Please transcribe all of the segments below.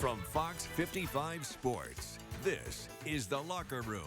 From Fox 55 Sports, this is The Locker Room.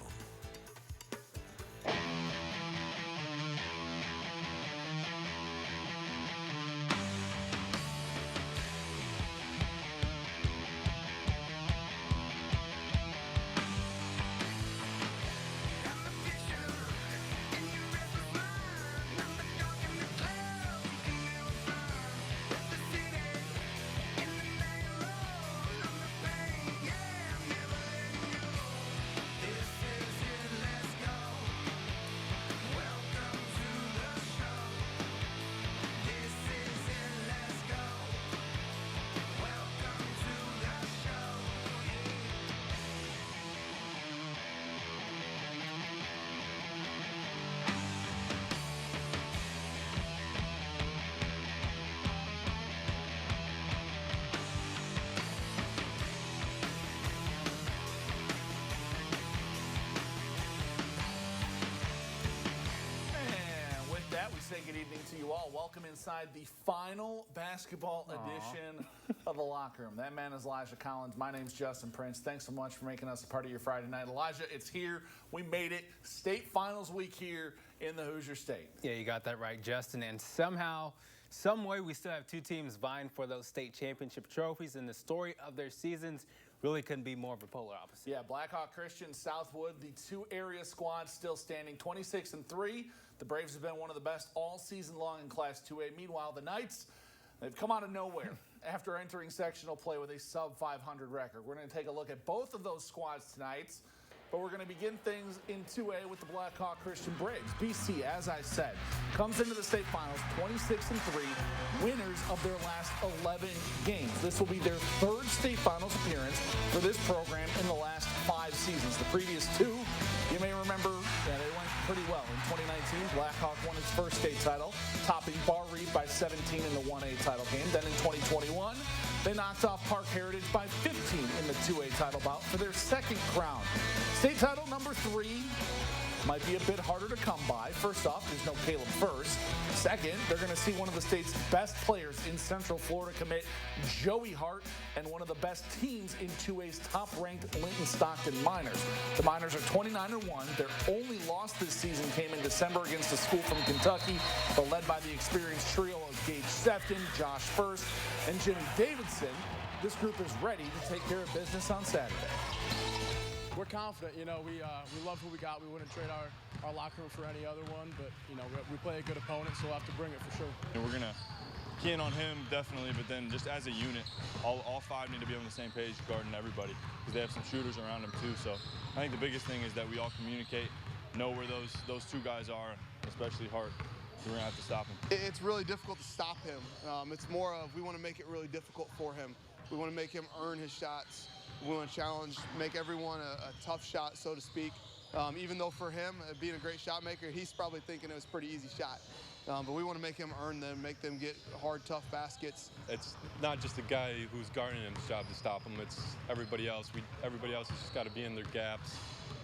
Say good evening to you all. Welcome inside the final basketball edition of The Locker Room. That man is Elijah Collins. My name's Justin Prince. Thanks so much for making us a part of your Friday night. Elijah, it's here. We made it. State Finals week here in the Hoosier State. Yeah, you got that right, Justin. And somehow, some way, we still have two teams vying for those state championship trophies, and the story of their seasons really couldn't be more of a polar opposite. Yeah, Blackhawk Christian, Southwood, the two area squads still standing 26-3. The Braves have been one of the best all season long in Class 2A. Meanwhile, the Knights, they've come out of nowhere after entering sectional play with a sub-500 record. We're going to take a look at both of those squads tonight, but we're going to begin things in 2A with the Blackhawk Christian Braves. BC, as I said, comes into the state finals 26-3, winners of their last 11 games. This will be their third state finals appearance for this program in the last 5 seasons. The previous 2, you may remember, they went pretty well. In 2019, Blackhawk won its first state title, topping Bar Reef by 17 in the 1A title game. Then in 2021, they knocked off Park Heritage by 15 in the 2A title bout for their second crown. State title number 3 might be a bit harder to come by. First off, there's no Caleb First. Second, they're going to see one of the state's best players in Central Florida commit, Joey Hart, and one of the best teams in 2A's top-ranked Linton Stockton Miners. The Miners are 29-1. Their only loss this season came in December against a school from Kentucky, but led by the experienced trio of Gage Sefton, Josh First, and Jimmy Davidson. This group is ready to take care of business on Saturday. We're confident, we love who we got. We wouldn't trade our locker room for any other one, but, we play a good opponent, so we'll have to bring it for sure. And we're going to key in on him, definitely, but then just as a unit, all 5 need to be on the same page guarding everybody because they have some shooters around them too. So I think the biggest thing is that we all communicate, know where those 2 guys are, especially Hart. We're going to have to stop him. It's really difficult to stop him. It's more of we want to make it really difficult for him. We want to make him earn his shots. We want to challenge, make everyone a tough shot, so to speak. Even though for him, being a great shot maker, he's probably thinking it was a pretty easy shot. But we want to make him earn them, make them get hard, tough baskets. It's not just the guy who's guarding him's job to stop him. It's everybody else. Everybody else has just got to be in their gaps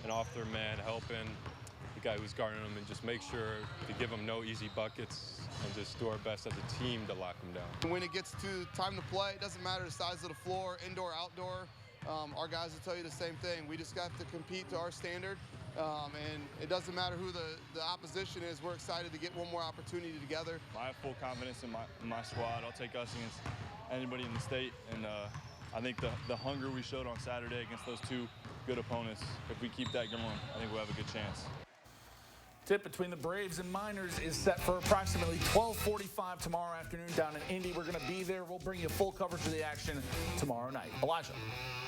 and off their man, helping the guy who's guarding him and just make sure to give him no easy buckets and just do our best as a team to lock him down. When it gets to time to play, it doesn't matter the size of the floor, indoor, outdoor. Our guys will tell you the same thing. We just have to compete to our standard, and it doesn't matter who the opposition is. We're excited to get one more opportunity together. I have full confidence in my squad. I'll take us against anybody in the state, and I think the hunger we showed on Saturday against those 2 good opponents, if we keep that going, I think we'll have a good chance. Tip between the Braves and Miners is set for approximately 12:45 tomorrow afternoon down in Indy. We're going to be there. We'll bring you full coverage of the action tomorrow night. Elijah.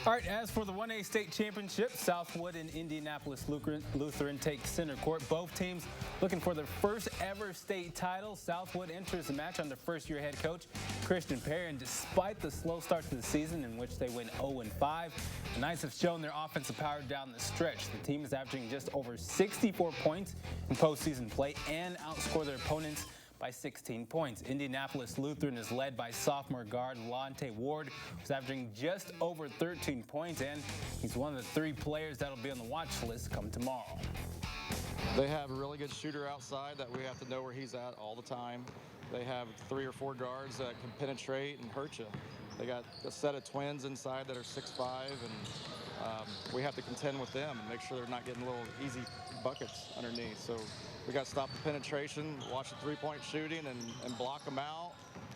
All right, as for the 1A state championship, Southwood and Indianapolis Lutheran take center court. Both teams looking for their first ever state title. Southwood enters the match under first-year head coach Christian Perry, and despite the slow start to the season in which they went 0-5, the Knights have shown their offensive power down the stretch. The team is averaging just over 64 points in postseason play and outscore their opponents by 16 points. Indianapolis Lutheran is led by sophomore guard Lonte Ward, who's averaging just over 13 points, and he's one of the 3 players that'll be on the watch list come tomorrow. They have a really good shooter outside that we have to know where he's at all the time. They have 3 or 4 guards that can penetrate and hurt you. They got a set of twins inside that are 6'5", and we have to contend with them and make sure they're not getting little easy buckets underneath. So we got to stop the penetration, watch the three-point shooting, and block them out.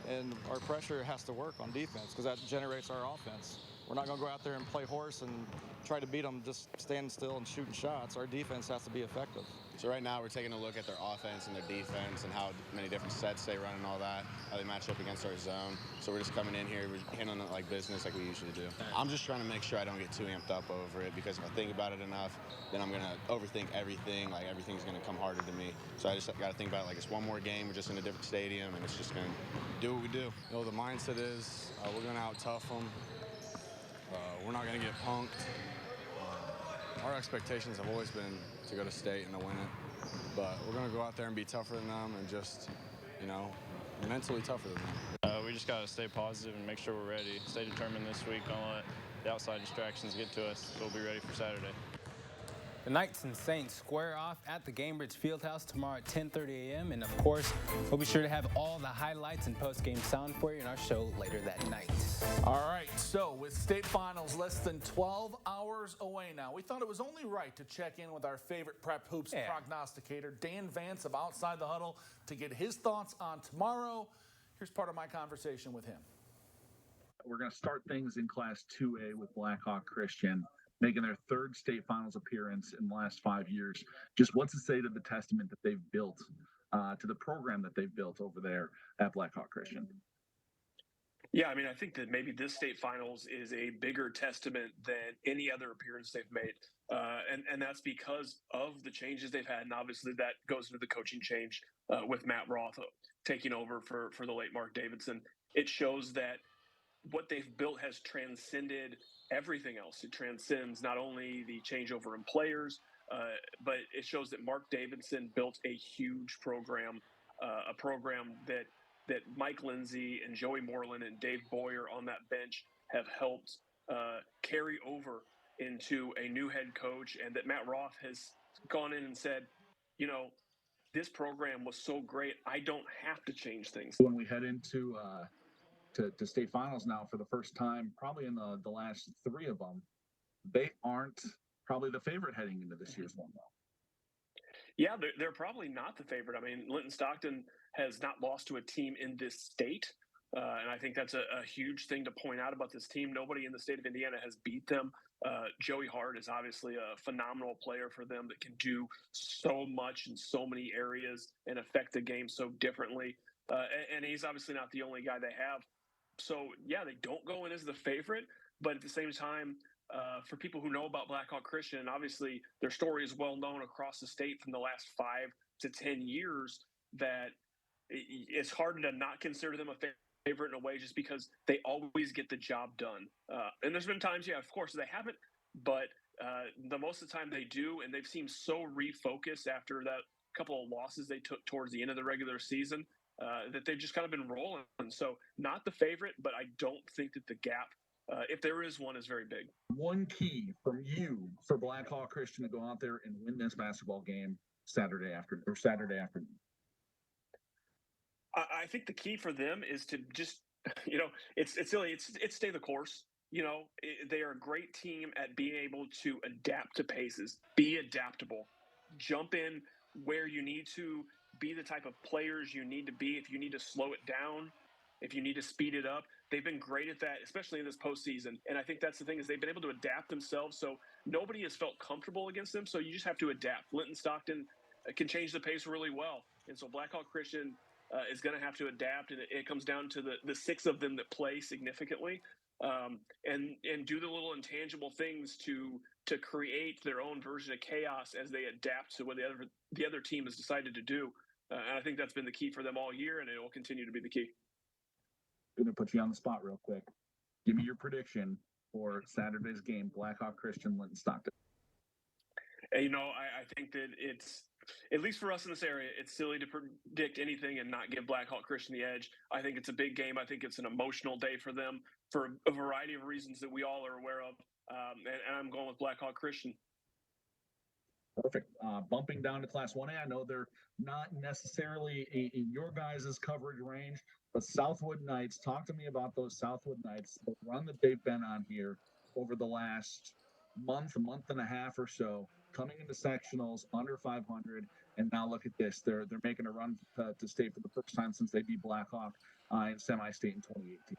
And our pressure has to work on defense because that generates our offense. We're not going to go out there and play horse and try to beat them just standing still and shooting shots. Our defense has to be effective. So right now we're taking a look at their offense and their defense and how many different sets they run and all that, how they match up against our zone. So we're just coming in here, we're handling it like business like we usually do. I'm just trying to make sure I don't get too amped up over it, because if I think about it enough, then I'm going to overthink everything. Like, everything's going to come harder to me. So I just got to think about it like it's one more game. We're just in a different stadium, and it's just going to do what we do. You know, the mindset is we're going to out-tough them. We're not going to get punked. Our expectations have always been to go to state and to win it. But we're going to go out there and be tougher than them and just, you know, mentally tougher than them. We just got to stay positive and make sure we're ready. Stay determined this week. Don't let the outside distractions get to us. We'll be ready for Saturday. The Knights and Saints square off at the Gainbridge Fieldhouse tomorrow at 10:30 a.m. And, of course, we'll be sure to have all the highlights and post-game sound for you in our show later that night. All right, so with state finals less than 12 hours away now, we thought it was only right to check in with our favorite prep hoops prognosticator, Dan Vance of Outside the Huddle, to get his thoughts on tomorrow. Here's part of my conversation with him. We're going to start things in Class 2A with Blackhawk Christian, making their third state finals appearance in the last 5 years. Just what's to say to the testament that they've built, to the program that they've built over there at Blackhawk Christian? Yeah, I mean, I think that maybe this state finals is a bigger testament than any other appearance they've made. And that's because of the changes they've had. And obviously that goes into the coaching change with Matt Roth taking over for the late Mark Davidson. It shows that what they've built has transcended everything else. It transcends not only the changeover in players, but it shows that Mark Davidson built a huge program, a program that Mike Lindsay and Joey Moreland and Dave Boyer on that bench have helped carry over into a new head coach, and that Matt Roth has gone in and said, you know, this program was so great, I don't have to change things. When we head into to state finals now for the first time, probably in the last three of them, they aren't probably the favorite heading into this year's one, though. Yeah, they're probably not the favorite. I mean, Linton Stockton has not lost to a team in this state, and I think that's a huge thing to point out about this team. Nobody in the state of Indiana has beat them. Joey Hart is obviously a phenomenal player for them that can do so much in so many areas and affect the game so differently. And he's obviously not the only guy they have. So, yeah, they don't go in as the favorite, but at the same time, for people who know about Blackhawk Christian, obviously their story is well known across the state from the last 5 to 10 years, that it's hard to not consider them a favorite in a way, just because they always get the job done. And there's been times, yeah, of course they haven't, but the most of the time they do, and they've seemed so refocused after that couple of losses they took towards the end of the regular season, that they've just kind of been rolling. So not the favorite, but I don't think that the gap, if there is one, is very big. One key from you for Blackhawk Christian to go out there and win this basketball game Saturday afternoon. I think the key for them is to just, you know, it's silly. It's stay the course. You know, they are a great team at being able to adapt to paces, be adaptable, jump in where you need to, be the type of players you need to be. If you need to slow it down, if you need to speed it up, they've been great at that, especially in this postseason. And I think that's the thing, is they've been able to adapt themselves, so nobody has felt comfortable against them. So you just have to adapt. Linton Stockton can change the pace really well, and so Blackhawk Christian is going to have to adapt, and it comes down to the 6 of them that play significantly, and do the little intangible things to create their own version of chaos as they adapt to what the other team has decided to do. And I think that's been the key for them all year, and it will continue to be the key. Going to put you on the spot real quick. Give me your prediction for Saturday's game, Blackhawk Christian, Linton Stockton. And, you know, I think that it's, at least for us in this area, it's silly to predict anything and not give Blackhawk Christian the edge. I think it's a big game. I think it's an emotional day for them for a variety of reasons that we all are aware of. And I'm going with Blackhawk Christian. Perfect. Bumping down to Class 1A, I know they're not necessarily in your guys' coverage range, But Southwood Knights, talk to me about those Southwood Knights, the run that they've been on here over the last month and a half or so, coming into sectionals under 500, and now look at this. They're making a run to state for the first time since they beat Blackhawk in semi-state in 2018.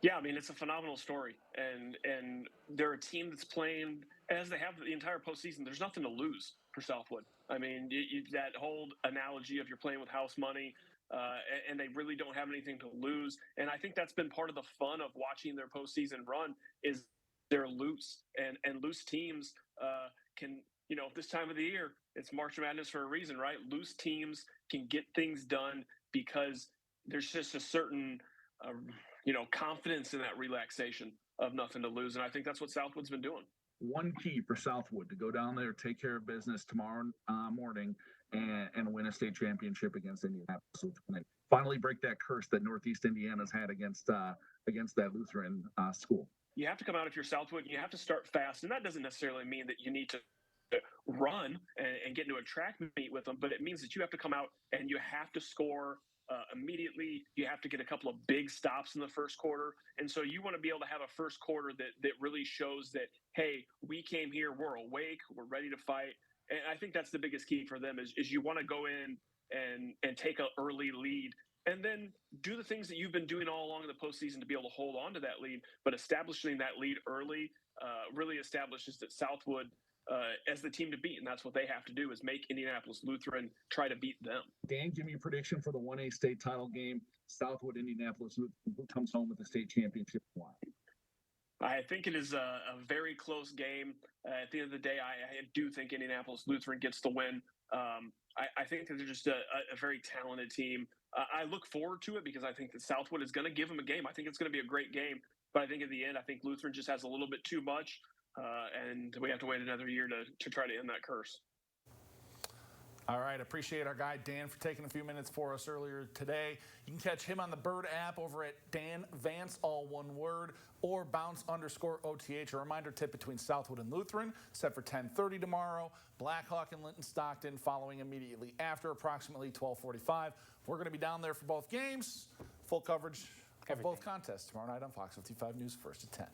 Yeah, I mean, it's a phenomenal story, and they're a team that's playing as they have the entire postseason. There's nothing to lose for Southwood. I mean, that whole analogy of you're playing with house money, and they really don't have anything to lose. And I think that's been part of the fun of watching their postseason run is they're loose, and loose teams can, this time of the year, it's March Madness for a reason, right? Loose teams can get things done because there's just a certain confidence in that relaxation of nothing to lose. And I think that's what Southwood's been doing. One key for Southwood to go down there, take care of business tomorrow morning, and win a state championship against Indianapolis. Finally break that curse that Northeast Indiana's had against that Lutheran school. You have to come out if you're Southwood, and you have to start fast. And that doesn't necessarily mean that you need to run and get into a track meet with them, but it means that you have to come out and you have to score immediately. You have to get a couple of big stops in the first quarter. And so you want to be able to have a first quarter that really shows that, hey, we came here, we're awake, we're ready to fight. And I think that's the biggest key for them is you want to go in and take an early lead and then do the things that you've been doing all along in the postseason to be able to hold on to that lead. But establishing that lead early really establishes that Southwood as the team to beat, and that's what they have to do is make Indianapolis Lutheran try to beat them. Dan, give me a prediction for the 1A state title game. Southwood, Indianapolis Lutheran, who comes home with the state championship? Why? I think it is a very close game. At the end of the day, I do think Indianapolis Lutheran gets the win. I think that they're just a very talented team. I look forward to it because I think that Southwood is going to give them a game. I think it's going to be a great game. But I think at the end, I think Lutheran just has a little bit too much. And we have to wait another year to try to end that curse. All right, appreciate our guy Dan for taking a few minutes for us earlier today. You can catch him on the Bird app over at Dan Vance, all one word, or bounce_OTH. A reminder tip between Southwood and Lutheran, set for 10:30 tomorrow. Blackhawk and Linton Stockton following immediately after, approximately 12:45. We're going to be down there for both games. Full coverage of both contests tomorrow night on Fox 55 News, 1st at 10.